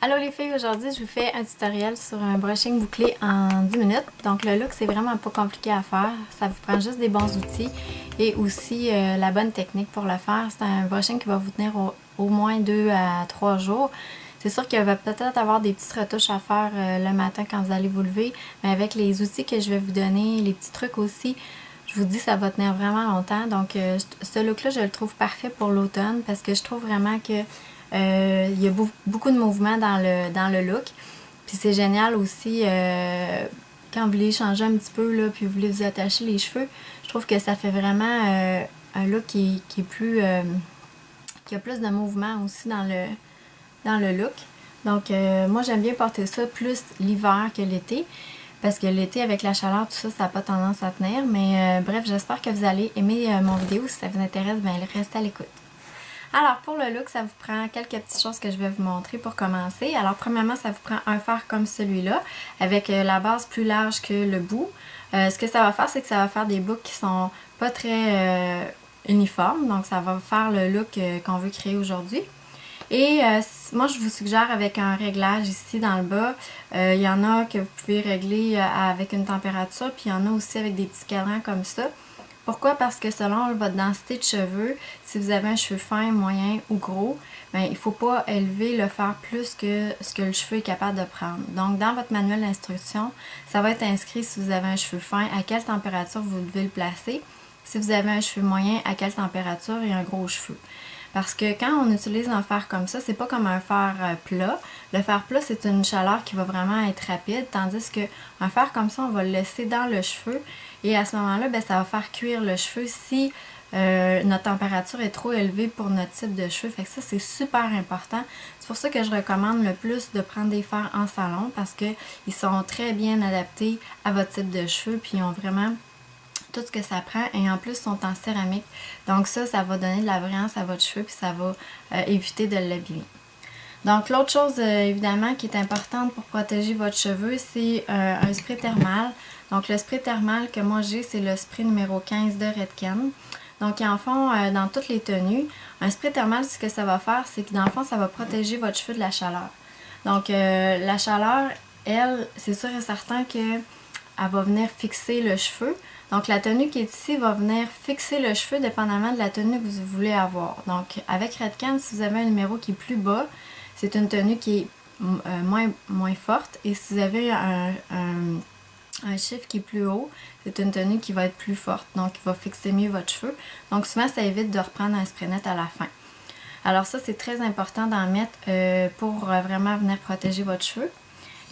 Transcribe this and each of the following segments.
Allô les filles, aujourd'hui je vous fais un tutoriel sur un brushing bouclé en 10 minutes. Donc le look c'est vraiment pas compliqué à faire, ça vous prend juste des bons outils et aussi la bonne technique pour le faire. C'est un brushing qui va vous tenir au moins 2 à 3 jours. C'est sûr qu'il va peut-être avoir des petites retouches à faire le matin quand vous allez vous lever, mais avec les outils que je vais vous donner, les petits trucs aussi, je vous dis ça va tenir vraiment longtemps. Donc ce look là je le trouve parfait pour l'automne parce que je trouve vraiment que il y a beaucoup de mouvements dans le look. Puis c'est génial aussi quand vous voulez changer un petit peu, là, puis vous voulez vous attacher les cheveux. Je trouve que ça fait vraiment un look qui est plus... qui a plus de mouvement aussi dans le look. Donc moi j'aime bien porter ça plus l'hiver que l'été. Parce que l'été, avec la chaleur, tout ça, ça n'a pas tendance à tenir. Mais bref, j'espère que vous allez aimer mon vidéo. Si ça vous intéresse, bien restez à l'écoute. Alors pour le look, ça vous prend quelques petites choses que je vais vous montrer pour commencer. Alors premièrement, ça vous prend un fer comme celui-là, avec la base plus large que le bout. Ce que ça va faire, c'est que ça va faire des boucles qui sont pas très uniformes. Donc ça va faire le look qu'on veut créer aujourd'hui. Et moi, je vous suggère avec un réglage ici dans le bas. Il y en a que vous pouvez régler avec une température, puis il y en a aussi avec des petits cadrans comme ça. Pourquoi? Parce que selon votre densité de cheveux, si vous avez un cheveu fin, moyen ou gros, ben, il ne faut pas élever le fer plus que ce que le cheveu est capable de prendre. Donc, dans votre manuel d'instruction, ça va être inscrit si vous avez un cheveu fin, à quelle température vous devez le placer. Si vous avez un cheveu moyen, à quelle température et un gros cheveu. Parce que quand on utilise un fer comme ça, c'est pas comme un fer plat. Le fer plat, c'est une chaleur qui va vraiment être rapide, tandis qu'un fer comme ça, on va le laisser dans le cheveu et à ce moment-là, ben, ça va faire cuire le cheveu si notre température est trop élevée pour notre type de cheveux. Fait que ça, c'est super important. C'est pour ça que je recommande le plus de prendre des fers en salon parce qu'ils sont très bien adaptés à votre type de cheveux puis ils ont vraiment tout ce que ça prend et en plus sont en céramique. Donc ça va donner de la brillance à votre cheveu puis ça va éviter de l'abîmer. Donc l'autre chose évidemment qui est importante pour protéger votre cheveu, c'est un spray thermal. Donc le spray thermal que moi j'ai, c'est le spray numéro 15 de Redken. Donc ils en font dans toutes les tenues. Un spray thermal, ce que ça va faire, c'est que dans le fond, ça va protéger votre cheveu de la chaleur. Donc la chaleur, elle, c'est sûr et certain que elle va venir fixer le cheveu. Donc la tenue qui est ici va venir fixer le cheveu dépendamment de la tenue que vous voulez avoir. Donc avec Redken, si vous avez un numéro qui est plus bas, c'est une tenue qui est moins forte. Et si vous avez un chiffre qui est plus haut, c'est une tenue qui va être plus forte. Donc qui va fixer mieux votre cheveu. Donc souvent ça évite de reprendre un spray net à la fin. Alors ça c'est très important d'en mettre pour vraiment venir protéger votre cheveu.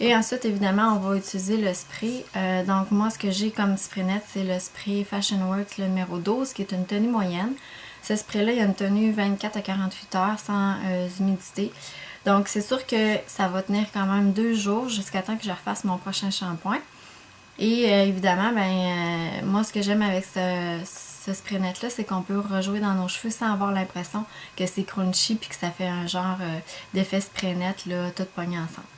Et ensuite, évidemment, on va utiliser le spray. Donc, moi, ce que j'ai comme spray net, c'est le spray Fashion Works, le numéro 12, qui est une tenue moyenne. Ce spray-là, il y a une tenue 24 à 48 heures sans humidité. Donc, c'est sûr que ça va tenir quand même 2 jours jusqu'à temps que je refasse mon prochain shampoing. Et évidemment, moi, ce que j'aime avec ce spray net-là, c'est qu'on peut rejouer dans nos cheveux sans avoir l'impression que c'est crunchy puis que ça fait un genre d'effet spray net, là, tout pogné ensemble.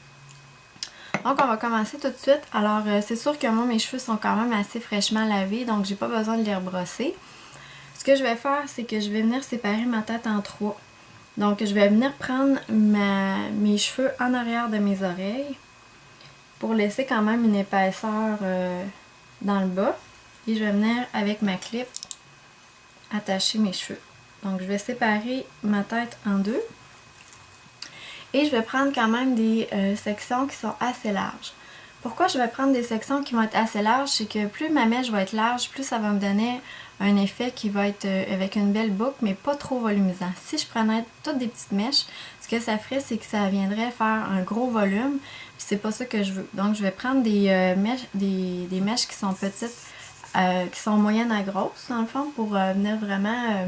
Donc on va commencer tout de suite. Alors c'est sûr que moi mes cheveux sont quand même assez fraîchement lavés, donc j'ai pas besoin de les rebrosser. Ce que je vais faire, c'est que je vais venir séparer ma tête en 3. Donc je vais venir prendre mes cheveux en arrière de mes oreilles pour laisser quand même une épaisseur dans le bas. Et je vais venir avec ma clip attacher mes cheveux. Donc je vais séparer ma tête en 2. Et je vais prendre quand même des sections qui sont assez larges. Pourquoi je vais prendre des sections qui vont être assez larges? C'est que plus ma mèche va être large, plus ça va me donner un effet qui va être avec une belle boucle, mais pas trop volumisant. Si je prenais toutes des petites mèches, ce que ça ferait, c'est que ça viendrait faire un gros volume, puis c'est pas ça que je veux. Donc je vais prendre des mèches qui sont petites, qui sont moyennes à grosses, dans le fond, pour venir vraiment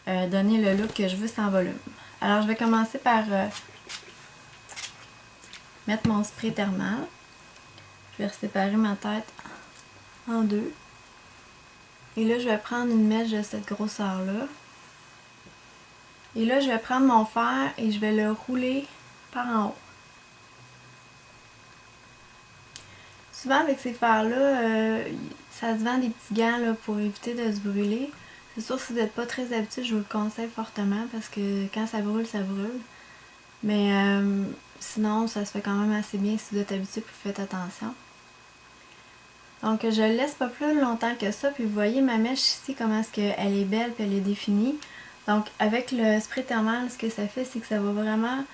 donner le look que je veux sans volume. Alors je vais commencer par mettre mon spray thermal. Je vais séparer ma tête en 2. Et là, je vais prendre une mèche de cette grosseur-là. Et là, je vais prendre mon fer et je vais le rouler par en haut. Souvent, avec ces fers-là, ça se vend des petits gants là, pour éviter de se brûler. C'est sûr, si vous n'êtes pas très habitué, je vous le conseille fortement parce que quand ça brûle, ça brûle. Mais sinon ça se fait quand même assez bien si vous êtes habitué, puis faites attention. Donc je le laisse pas plus longtemps que ça, puis vous voyez ma mèche ici, comment est-ce qu'elle est belle, puis elle est définie. Donc avec le spray thermal, ce que ça fait, c'est que ça va vraiment,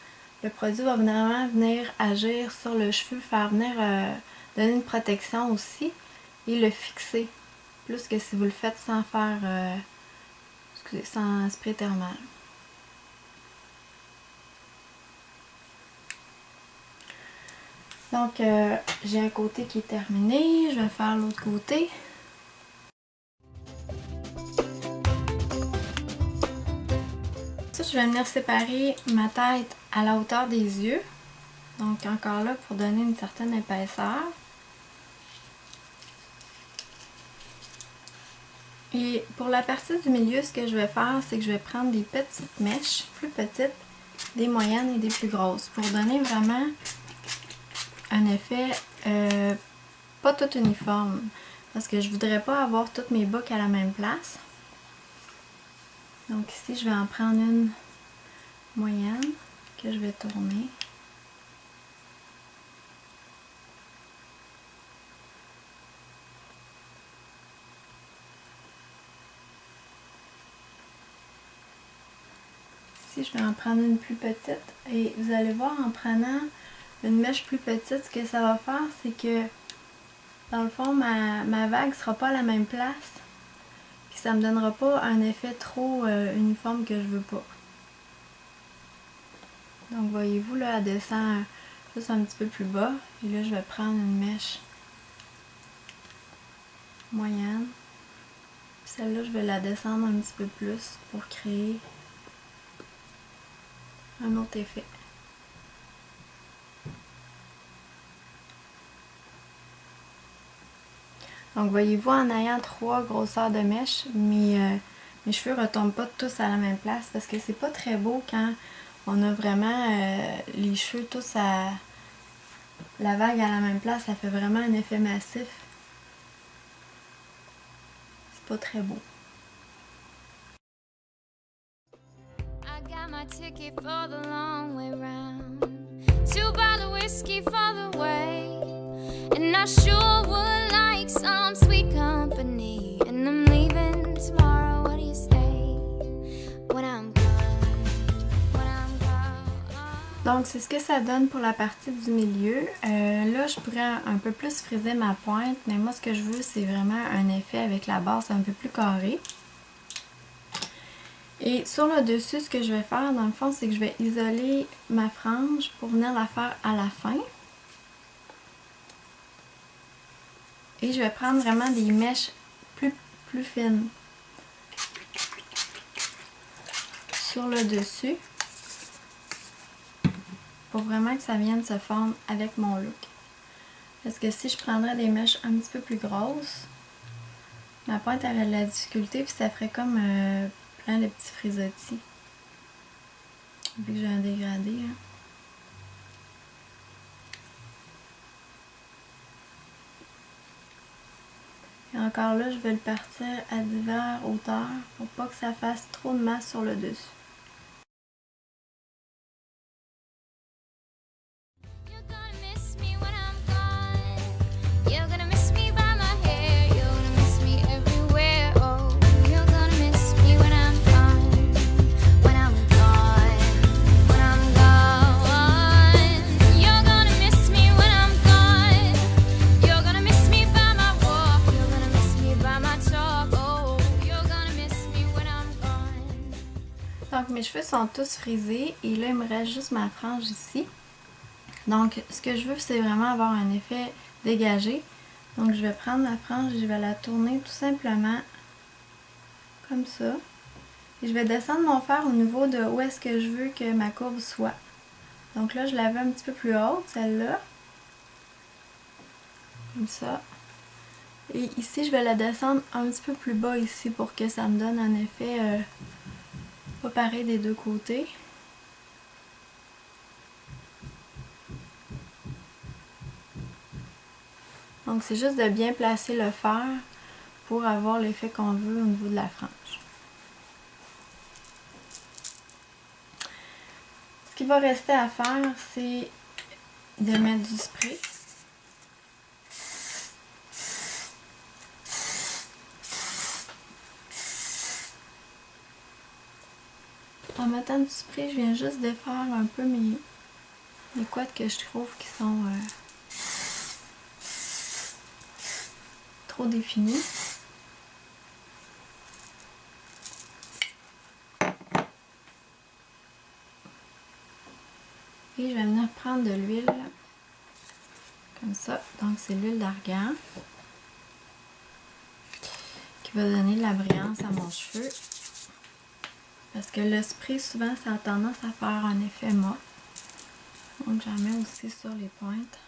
le produit va vraiment venir agir sur le cheveu, faire venir donner une protection aussi, et le fixer, plus que si vous le faites sans faire, sans spray thermal. Donc, j'ai un côté qui est terminé, je vais faire l'autre côté. Ensuite, je vais venir séparer ma tête à la hauteur des yeux. Donc, encore là, pour donner une certaine épaisseur. Et pour la partie du milieu, ce que je vais faire, c'est que je vais prendre des petites mèches, plus petites, des moyennes et des plus grosses, pour donner vraiment un effet pas tout uniforme, parce que je voudrais pas avoir toutes mes boucles à la même place. Donc ici, je vais en prendre une moyenne que je vais tourner. Ici, je vais en prendre une plus petite, et vous allez voir, en prenant une mèche plus petite, ce que ça va faire, c'est que dans le fond, ma vague ne sera pas à la même place, puis ça me donnera pas un effet trop uniforme que je veux pas. Donc voyez-vous, là, elle descend juste un petit peu plus bas, et là, je vais prendre une mèche moyenne. Celle-là, je vais la descendre un petit peu plus pour créer un autre effet. Donc voyez-vous, en ayant 3 grosseurs de mèches, mes cheveux ne retombent pas tous à la même place, parce que c'est pas très beau quand on a vraiment les cheveux tous à la vague à la même place. Ça fait vraiment un effet massif. C'est pas très beau. I got my ticket for the long way round. 2 bottles of whiskey for the way. And I sure would like some sweet company. And I'm leaving tomorrow, what do you say? When I'm gone. Donc c'est ce que ça donne pour la partie du milieu. Là je pourrais un peu plus friser ma pointe, mais moi ce que je veux c'est vraiment un effet avec la base un peu plus carré. Et sur le dessus, ce que je vais faire dans le fond, c'est que je vais isoler ma frange pour venir la faire à la fin. Et je vais prendre vraiment des mèches plus fines sur le dessus pour vraiment que ça vienne se fondre avec mon look. Parce que si je prendrais des mèches un petit peu plus grosses, ma pointe aurait de la difficulté puis ça ferait comme plein de petits frisottis. Vu que j'ai un dégradé. Hein. Et encore là, je vais le partir à diverses hauteurs pour pas que ça fasse trop de masse sur le dessus. Donc mes cheveux sont tous frisés et là il me reste juste ma frange ici. Donc ce que je veux c'est vraiment avoir un effet dégagé. Donc je vais prendre ma frange et je vais la tourner tout simplement comme ça. Et je vais descendre mon fer au niveau de où est-ce que je veux que ma courbe soit. Donc là je la veux un petit peu plus haute, celle-là. Comme ça. Et ici je vais la descendre un petit peu plus bas ici pour que ça me donne un effet pas pareil des deux côtés. Donc c'est juste de bien placer le fer pour avoir l'effet qu'on veut au niveau de la frange. Ce qui va rester à faire, c'est de mettre du spray. En mettant du spray, je viens juste défaire un peu mes couettes que je trouve qui sont trop définies. Et je vais venir prendre de l'huile comme ça. Donc c'est l'huile d'argan qui va donner de la brillance à mon cheveu. Parce que le spray, souvent, ça a tendance à faire un effet mat. Donc j'en mets aussi sur les pointes.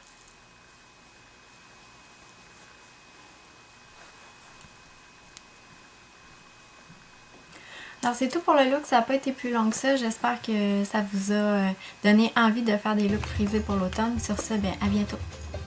Alors c'est tout pour le look, ça n'a pas été plus long que ça. J'espère que ça vous a donné envie de faire des looks frisés pour l'automne. Sur ce, bien à bientôt!